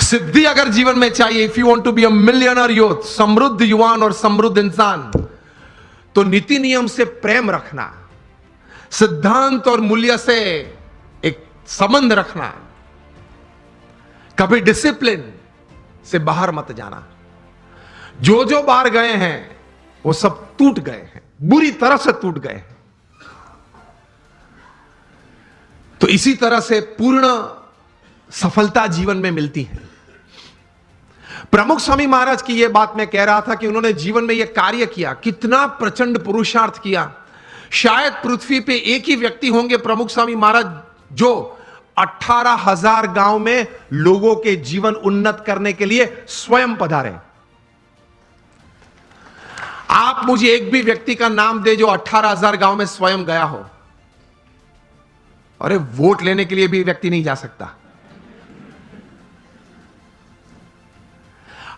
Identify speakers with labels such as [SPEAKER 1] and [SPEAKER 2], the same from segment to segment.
[SPEAKER 1] सिद्धि अगर जीवन में चाहिए, if you want to be a millionaire youth, समृद्ध युवान और समृद्ध इंसान, तो नीति नियम से प्रेम रखना, सिद्धांत और मूल्य से एक संबंध रखना, कभी डिसिप्लिन से बाहर मत जाना। जो जो बाहर गए हैं वो सब टूट गए हैं, बुरी तरह से टूट गए हैं। तो इसी तरह से पूर्ण सफलता जीवन में मिलती है। प्रमुख स्वामी महाराज की यह बात मैं कह रहा था कि उन्होंने जीवन में यह कार्य किया, कितना प्रचंड पुरुषार्थ किया। शायद पृथ्वी पे एक ही व्यक्ति होंगे प्रमुख स्वामी महाराज जो 18,000 गांव में लोगों के जीवन उन्नत करने के लिए स्वयं पधारे। आप मुझे एक भी व्यक्ति का नाम दे जो 18,000 गांव में स्वयं गया हो। अरे वोट लेने के लिए भी व्यक्ति नहीं जा सकता।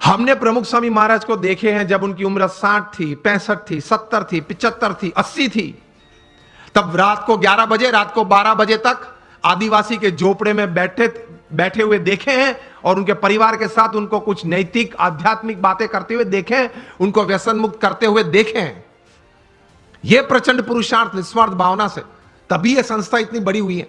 [SPEAKER 1] हमने प्रमुख स्वामी महाराज को देखे हैं जब उनकी उम्र 60 थी, 65 थी, 70 थी, 75 थी, 80 थी। तब रात को 11 बजे, रात को 12 बजे तक आदिवासी के झोपड़े में बैठे हुए देखे हैं और उनके परिवार के साथ उनको कुछ नैतिक आध्यात्मिक बातें करते हुए देखे हैं, उनको व्यसन मुक्त करते हुए देखे हैं। यह प्रचंड पुरुषार्थ निस्वार्थ भावना से, तभी यह संस्था इतनी बड़ी हुई है।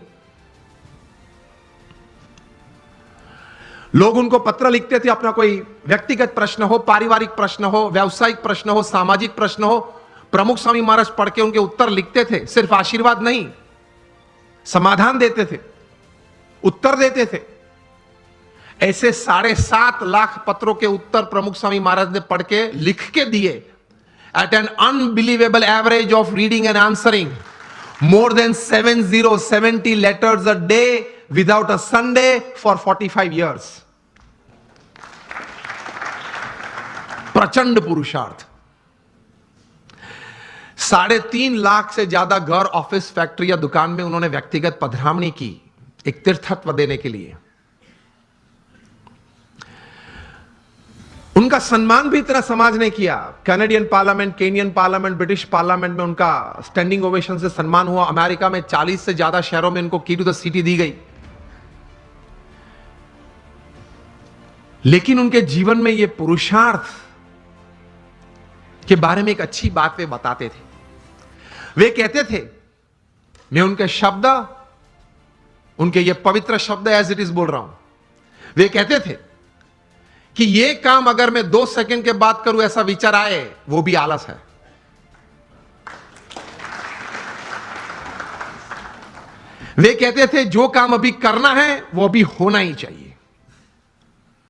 [SPEAKER 1] लोग उनको पत्र लिखते थे, अपना कोई व्यक्तिगत प्रश्न हो, पारिवारिक प्रश्न हो, व्यावसायिक प्रश्न हो, सामाजिक प्रश्न हो, प्रमुख स्वामी महाराज पढ़ के उनके उत्तर लिखते थे। सिर्फ आशीर्वाद नहीं, समाधान देते थे, उत्तर देते थे। ऐसे 7.5 लाख पत्रों के उत्तर प्रमुख स्वामी महाराज ने पढ़ के लिख के दिए। At an unbelievable average of reading and answering more than 70 letters a day without a Sunday for 45 years. प्रचंड पुरुषार्थ। 3.5 लाख से ज्यादा घर, ऑफिस, फैक्ट्री या दुकान में उन्होंने व्यक्तिगत पधरामणी की, एक तीर्थत्व देने के लिए। उनका सम्मान भी इतना समाज ने किया। Canadian parliament, Kenyon parliament, British parliament में उनका स्टैंडिंग ओवेशन से सम्मान हुआ। अमेरिका में 40 से ज्यादा शहरों में उनको की टू द सिटी दी गई। लेकिन उनके जीवन में यह पुरुषार्थ के बारे में एक अच्छी बात वे बताते थे। वे कहते थे, मैं उनके शब्द, उनके ये पवित्र शब्द एज इट इज बोल रहा हूं। वे कहते थे कि ये काम अगर मैं 2 सेकंड के बाद करूं ऐसा विचार आए, वो भी आलस है। वे कहते थे जो काम अभी करना है वो अभी होना ही चाहिए।